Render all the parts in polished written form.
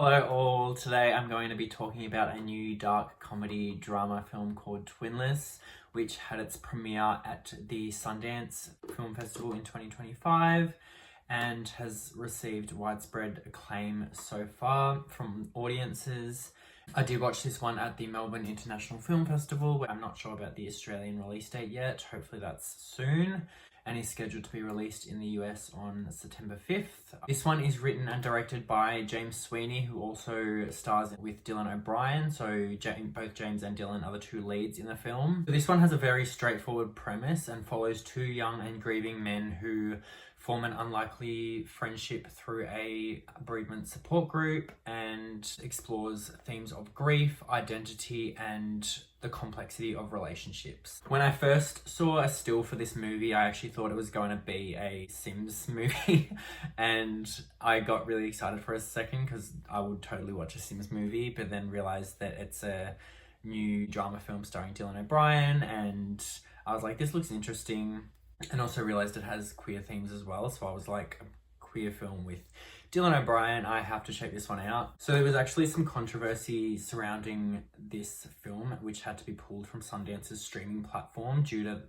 Hello all, today I'm going to be talking about a new dark comedy drama film called Twinless, which had its premiere at the Sundance Film Festival in 2025 and has received widespread acclaim so far from audiences. I did watch this one at the Melbourne International Film Festival. I'm not sure about the Australian release date yet, hopefully that's soon, and is scheduled to be released in the US on September 5th. This one is written and directed by James Sweeney, who also stars with Dylan O'Brien, so both James and Dylan are the two leads in the film. This one has a very straightforward premise and follows two young and grieving men who form an unlikely friendship through a bereavement support group and explores themes of grief, identity, and the complexity of relationships. When I first saw a still for this movie, I actually thought it was going to be a Sims movie and I got really excited for a second because I would totally watch a Sims movie, but then realized that it's a new drama film starring Dylan O'Brien, and I was like, this looks interesting. And also realized it has queer themes as well, so I was like, a queer film with Dylan O'Brien, I have to check this one out. So there was actually some controversy surrounding this film, which had to be pulled from Sundance's streaming platform due to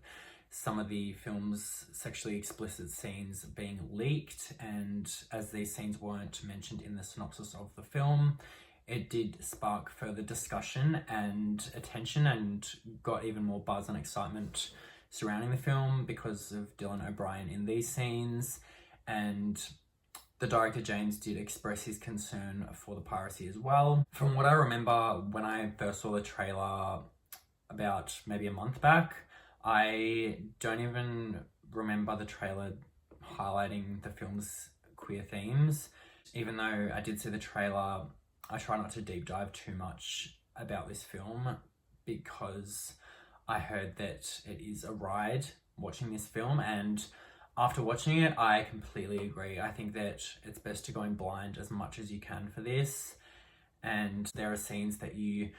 some of the film's sexually explicit scenes being leaked, and as these scenes weren't mentioned in the synopsis of the film, it did spark further discussion and attention and got even more buzz and excitement surrounding the film because of Dylan O'Brien in these scenes. And the director James did express his concern for the piracy as well. From what I remember when I first saw the trailer about maybe a month back, I don't even remember the trailer highlighting the film's queer themes. Even though I did see the trailer, I try not to deep dive too much about this film because I heard that it is a ride watching this film, and after watching it, I completely agree. I think that it's best to go in blind as much as you can for this, and there are scenes that you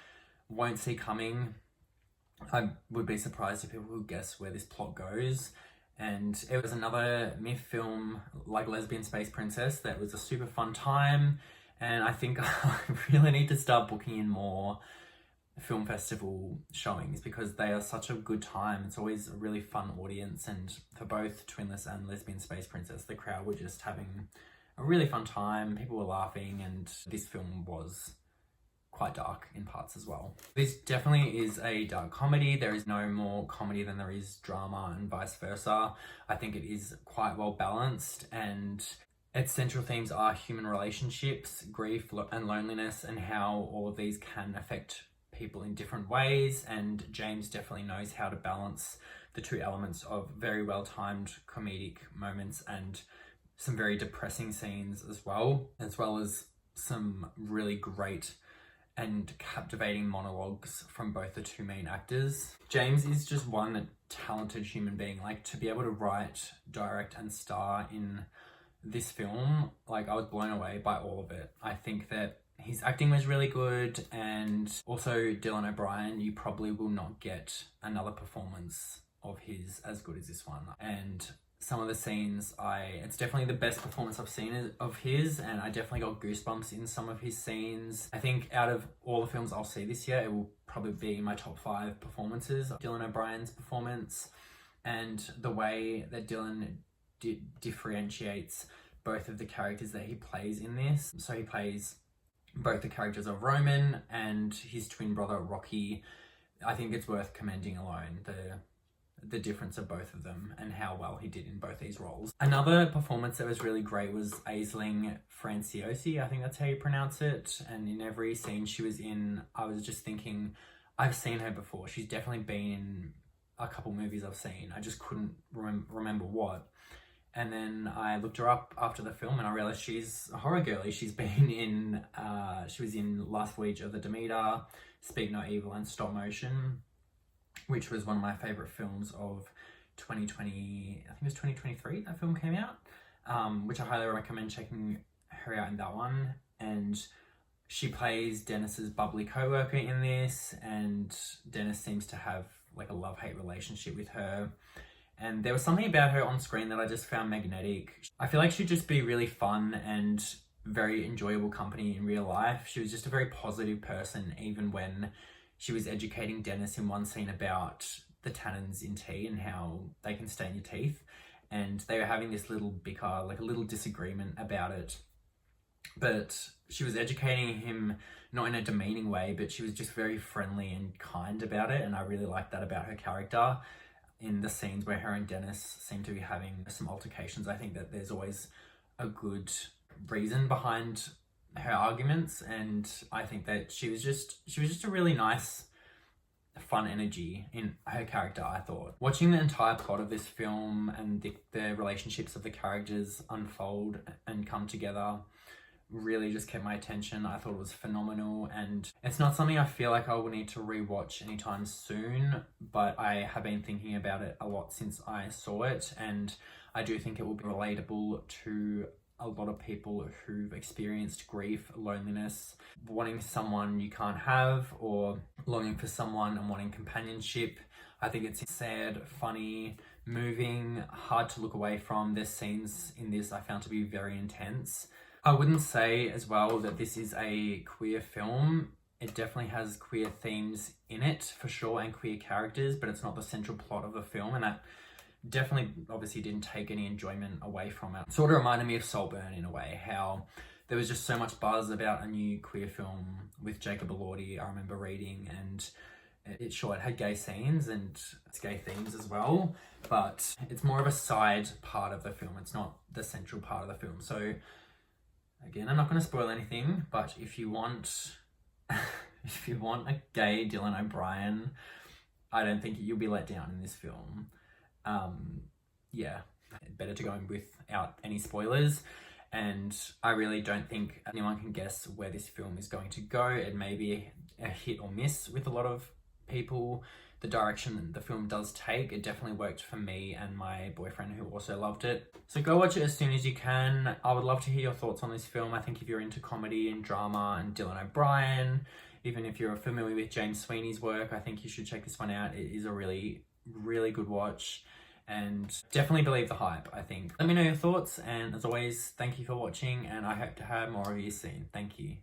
won't see coming. I would be surprised if people would guess where this plot goes. And it was another myth film like Lesbian Space Princess that was a super fun time, and I think I really need to start booking in more film festival showings because they are such a good time. It's always a really fun audience, and for both Twinless and Lesbian Space Princess, the crowd were just having a really fun time. People were laughing, and this film was quite dark in parts as well. This definitely is a dark comedy. There is no more comedy than there is drama and vice versa. I think it is quite well balanced, and its central themes are human relationships, grief and loneliness, and how all of these can affect people in different ways. And James definitely knows how to balance the two elements of very well-timed comedic moments and some very depressing scenes as well as some really great and captivating monologues from both the two main actors. James is just one talented human being. Like, to be able to write, direct, and star in this film, like, I was blown away by all of it. I think that his acting was really good, and also Dylan O'Brien, you probably will not get another performance of his as good as this one. And some of the scenes, it's definitely the best performance I've seen of his, and I definitely got goosebumps in some of his scenes. I think out of all the films I'll see this year, it will probably be in my top 5 performances. Dylan O'Brien's performance and the way that Dylan differentiates both of the characters that he plays in this. So he plays both the characters of Roman and his twin brother Rocky. I think it's worth commending alone the difference of both of them and how well he did in both these roles. Another performance that was really great was Aisling Franciosi, I think that's how you pronounce it. And in every scene she was in, I was just thinking, I've seen her before. She's definitely been in a couple movies I've seen. I just couldn't remember what. And then I looked her up after the film and I realized she's a horror girlie. She's been in, she was in Last Voyage of the Demeter, Speak No Evil, and Stop Motion, which was one of my favorite films of 2020, I think it was 2023 that film came out, which I highly recommend checking her out in that one. And she plays Dennis's bubbly co-worker in this, and Dennis seems to have like a love-hate relationship with her. And there was something about her on screen that I just found magnetic. I feel like she'd just be really fun and very enjoyable company in real life. She was just a very positive person, even when she was educating Dennis in one scene about the tannins in tea and how they can stain your teeth. And they were having this little bicker, like a little disagreement about it. But she was educating him not in a demeaning way, but she was just very friendly and kind about it. And I really liked that about her character. In the scenes where her and Dennis seem to be having some altercations, I think that there's always a good reason behind her arguments, and I think that she was just a really nice, fun energy in her character. I thought watching the entire plot of this film and the relationships of the characters unfold and come together really just kept my attention. I thought it was phenomenal, and it's not something I feel like I will need to rewatch anytime soon, but I have been thinking about it a lot since I saw it, and I do think it will be relatable to a lot of people who've experienced grief, loneliness, wanting someone you can't have, or longing for someone and wanting companionship. I think it's sad, funny, moving, hard to look away from. There's scenes in this I found to be very intense. I wouldn't say as well that this is a queer film. It definitely has queer themes in it for sure, and queer characters, but it's not the central plot of the film, and that definitely obviously didn't take any enjoyment away from it. Sort of reminded me of Saltburn in a way, how there was just so much buzz about a new queer film with Jacob Elordi, I remember reading, and it had gay scenes and it's gay themes as well, but it's more of a side part of the film. It's not the central part of the film. So again, I'm not going to spoil anything, but if you want a gay Dylan O'Brien, I don't think you'll be let down in this film. Yeah, better to go in without any spoilers, and I really don't think anyone can guess where this film is going to go. It may be a hit or miss with a lot of people. The direction the film does take, it definitely worked for me and my boyfriend, who also loved it. So go watch it as soon as you can. I would love to hear your thoughts on this film. I think if you're into comedy and drama and Dylan O'Brien, even if you're familiar with James Sweeney's work, I think you should check this one out. It is a really, really good watch, and definitely believe the hype, I think. Let me know your thoughts, and as always, thank you for watching, and I hope to have more of you soon. Thank you.